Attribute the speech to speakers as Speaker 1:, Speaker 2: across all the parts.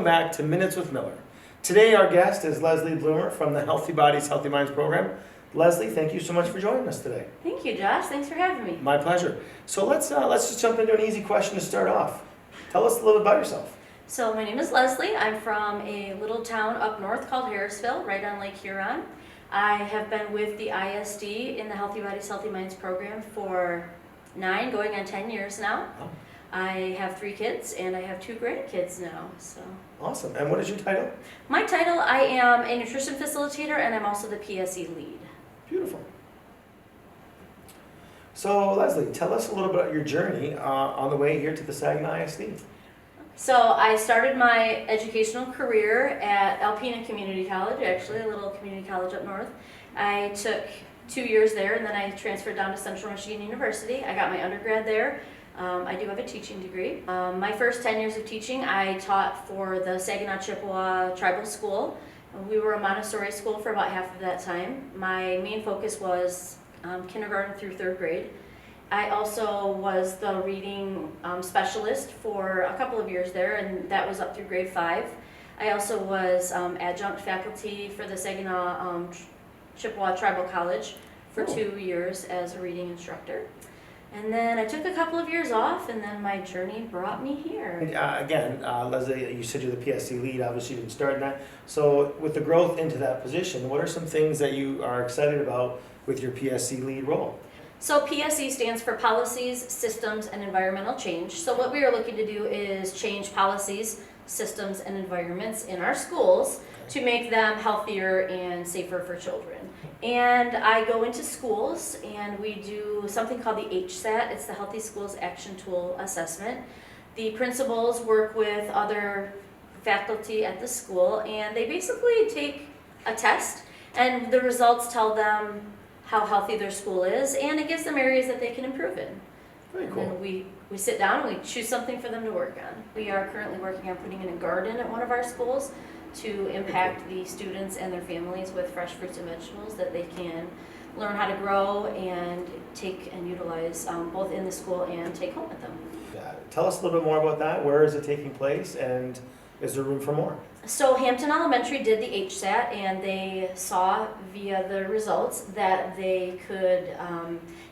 Speaker 1: welcome back to Minutes with Miller. Today our guest is Leslie Blumer from the Healthy Bodies, Healthy Minds program. Leslie, thank you so much for joining us today.
Speaker 2: Thank you, Josh. Thanks for having me.
Speaker 1: My pleasure. So let's just jump into an easy question to start off. Tell us a little bit about yourself.
Speaker 2: So my name is Leslie. I'm from a little town up north called Harrisville, right on Lake Huron. I have been with the ISD in the Healthy Bodies, Healthy Minds program for 9, going on 10 years now.
Speaker 1: Oh.
Speaker 2: I have 3 kids and I have 2 grandkids now. So
Speaker 1: Awesome. And what is your title?
Speaker 2: my title, I am a nutrition facilitator and I'm also the PSE lead.
Speaker 1: Beautiful. So Leslie, tell us a little bit about your journey on the way here to the Saginaw ISD.
Speaker 2: So I started my educational career at Alpena Community College, actually a little community college up north. I took 2 years there and then I transferred down to Central Michigan University. I got my undergrad there. I do have a teaching degree. My first 10 years of teaching, I taught for the Saginaw Chippewa Tribal School. We were a Montessori school for about half of that time. My main focus was kindergarten through 3rd grade. I also was the reading specialist for a couple of years there, and that was up through grade 5. I also was adjunct faculty for the Saginaw Chippewa Tribal College for 2 years as a reading instructor. And then I took a couple of years off, and then my journey brought me here.
Speaker 1: Again, Leslie, you said you're the PSC lead. Obviously, you didn't start in that. So with the growth into that position, what are some things that you are excited about with your PSC lead role?
Speaker 2: So PSE stands for Policies, Systems, and Environmental Change. So what we are looking to do is change policies, systems, and environments in our schools to make them healthier and safer for children. And I go into schools and we do something called the HSAT. It's the Healthy Schools Action Tool Assessment. The principals work with other faculty at the school and they basically take a test and the results tell them how healthy their school is and it gives them areas that they can improve in.
Speaker 1: Very cool.
Speaker 2: And then we sit down and we choose something for them to work on. We are currently working on putting in a garden at one of our schools to impact the students and their families with fresh fruits and vegetables that they can learn how to grow and take and utilize both in the school and take home with them.
Speaker 1: Yeah. Tell us a little bit more about that. Where is it taking place and is there room for more?
Speaker 2: So Hampton Elementary did the HSAT and they saw via the results that they could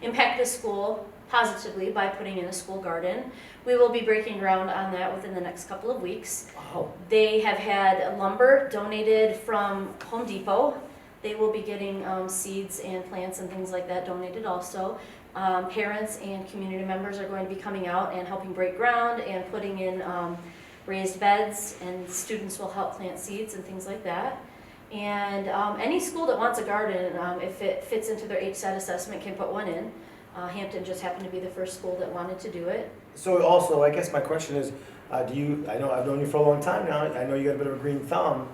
Speaker 2: impact the school positively by putting in a school garden. We will be breaking ground on that within the next couple of weeks.
Speaker 1: Wow.
Speaker 2: They have had lumber donated from Home Depot. They will be getting seeds and plants and things like that donated also. Parents and community members are going to be coming out and helping break ground and putting in raised beds, and students will help plant seeds and things like that. And any school that wants a garden, if it fits into their HSAT assessment, can put one in. Hampton just happened to be the first school that wanted to do it.
Speaker 1: So also, I guess my question is, I know I've known you for a long time now, I know you got a bit of a green thumb.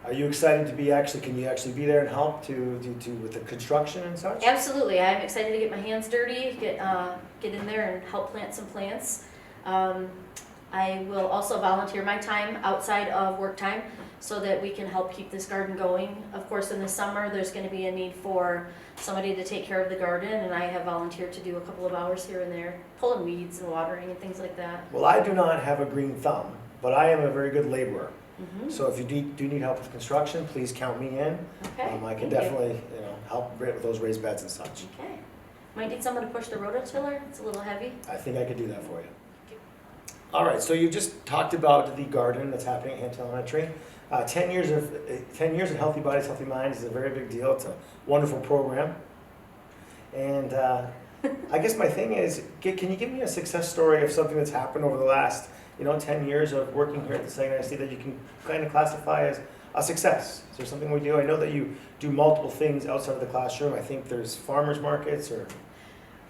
Speaker 1: Are you excited to be can you actually be there and help with the construction and such?
Speaker 2: Absolutely, I'm excited to get my hands dirty, get in there and help plant some plants. I will also volunteer my time outside of work time so that we can help keep this garden going. Of course, in the summer, there's going to be a need for somebody to take care of the garden, and I have volunteered to do a couple of hours here and there, pulling weeds and watering and things like that.
Speaker 1: Well, I do not have a green thumb, but I am a very good laborer.
Speaker 2: Mm-hmm.
Speaker 1: So if you do need help with construction, please count me in.
Speaker 2: Okay.
Speaker 1: I can definitely help with those raised beds and such.
Speaker 2: Okay. Might need someone to push the rototiller. It's a little heavy.
Speaker 1: I think I could do that for you. All right, so you just talked about the garden that's happening at Hampton Elementary. 10 years of Healthy Bodies, Healthy Minds is a very big deal. It's a wonderful program. And I guess my thing is, can you give me a success story of something that's happened over the last 10 years of working here at the Saginaw ISD that you can kind of classify as a success? Is there something we do? I know that you do multiple things outside of the classroom. I think there's farmers markets or...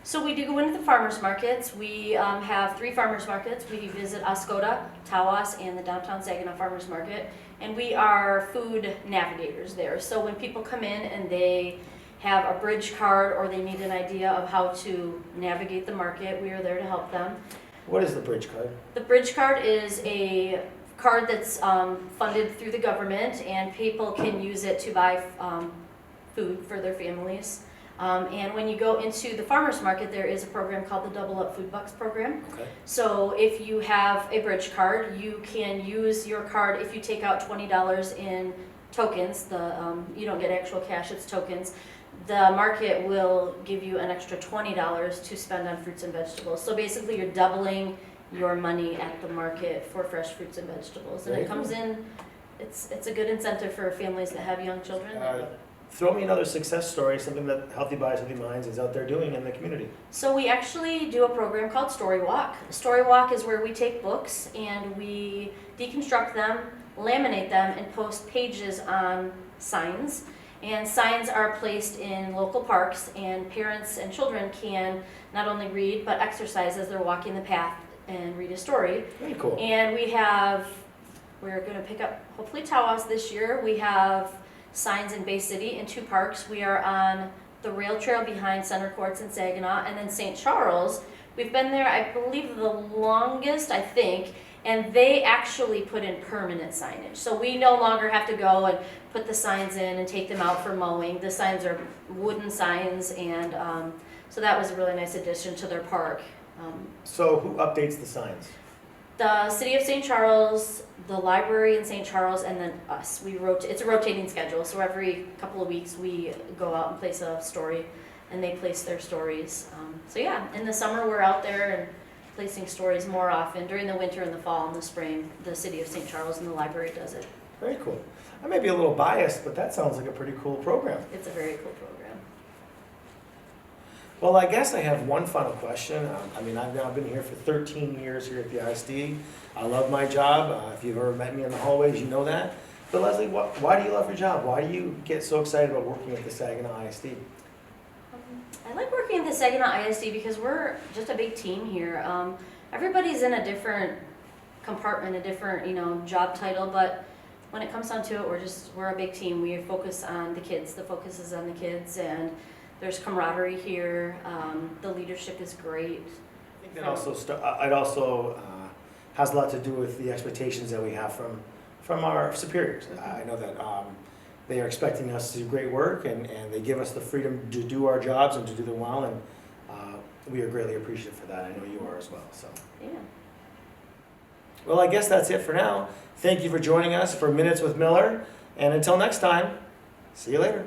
Speaker 2: So we do go into the farmers markets. We have 3 farmers markets. We visit Oscoda, Tawas, and the downtown Saginaw Farmers Market. And we are food navigators there. So when people come in and they have a bridge card or they need an idea of how to navigate the market, we are there to help them.
Speaker 1: What is the bridge card?
Speaker 2: The bridge card is a card that's funded through the government and people can use it to buy food for their families. And when you go into the farmer's market, there is a program called the Double Up Food Bucks program.
Speaker 1: Okay.
Speaker 2: So if you have a bridge card, you can use your card if you take out $20 in tokens. You don't get actual cash, it's tokens. The market will give you an extra $20 to spend on fruits and vegetables. So basically you're doubling your money at the market for fresh fruits and vegetables. And
Speaker 1: Very
Speaker 2: it comes
Speaker 1: cool.
Speaker 2: in, it's a good incentive for families that have young children.
Speaker 1: Throw me another success story, something that Healthy Bodies, Healthy Minds is out there doing in the community.
Speaker 2: So we actually do a program called Story Walk. Story Walk is where we take books and we deconstruct them, laminate them, and post pages on signs. And signs are placed in local parks, and parents and children can not only read but exercise as they're walking the path and read a story.
Speaker 1: Very cool.
Speaker 2: And we're going to pick up hopefully Tawas this year. We have signs in Bay City in 2 parks. We are on the rail trail behind Center Courts in Saginaw, and then St. Charles. We've been there, I believe, the longest, I think, and they actually put in permanent signage. So we no longer have to go and put the signs in and take them out for mowing. The signs are wooden signs, and so that was a really nice addition to their park.
Speaker 1: So who updates the signs?
Speaker 2: The City of St. Charles, the library in St. Charles, and then us. It's a rotating schedule, so every couple of weeks we go out and place a story, and they place their stories. So yeah, in the summer we're out there and placing stories more often. During the winter and the fall and the spring, the City of St. Charles and the library does it.
Speaker 1: Very cool. I may be a little biased, but that sounds like a pretty cool program.
Speaker 2: It's a very cool program.
Speaker 1: Well, I guess I have one final question. I've now been here for 13 years here at the ISD. I love my job. If you've ever met me in the hallways, you know that. But Leslie, why do you love your job? Why do you get so excited about working at the Saginaw ISD?
Speaker 2: I like working at the Saginaw ISD because we're just a big team here. Everybody's in a different compartment, a different job title, but when it comes down to it, we're a big team. We focus on the kids. The focus is on the kids, and there's camaraderie here. The leadership is great.
Speaker 1: I think that also has a lot to do with the expectations that we have from our superiors. I know that they are expecting us to do great work, and they give us the freedom to do our jobs and to do them well, and we are greatly appreciative for that. I know you are as well. So.
Speaker 2: Yeah.
Speaker 1: Well, I guess that's it for now. Thank you for joining us for Minutes with Miller, and until next time, see you later.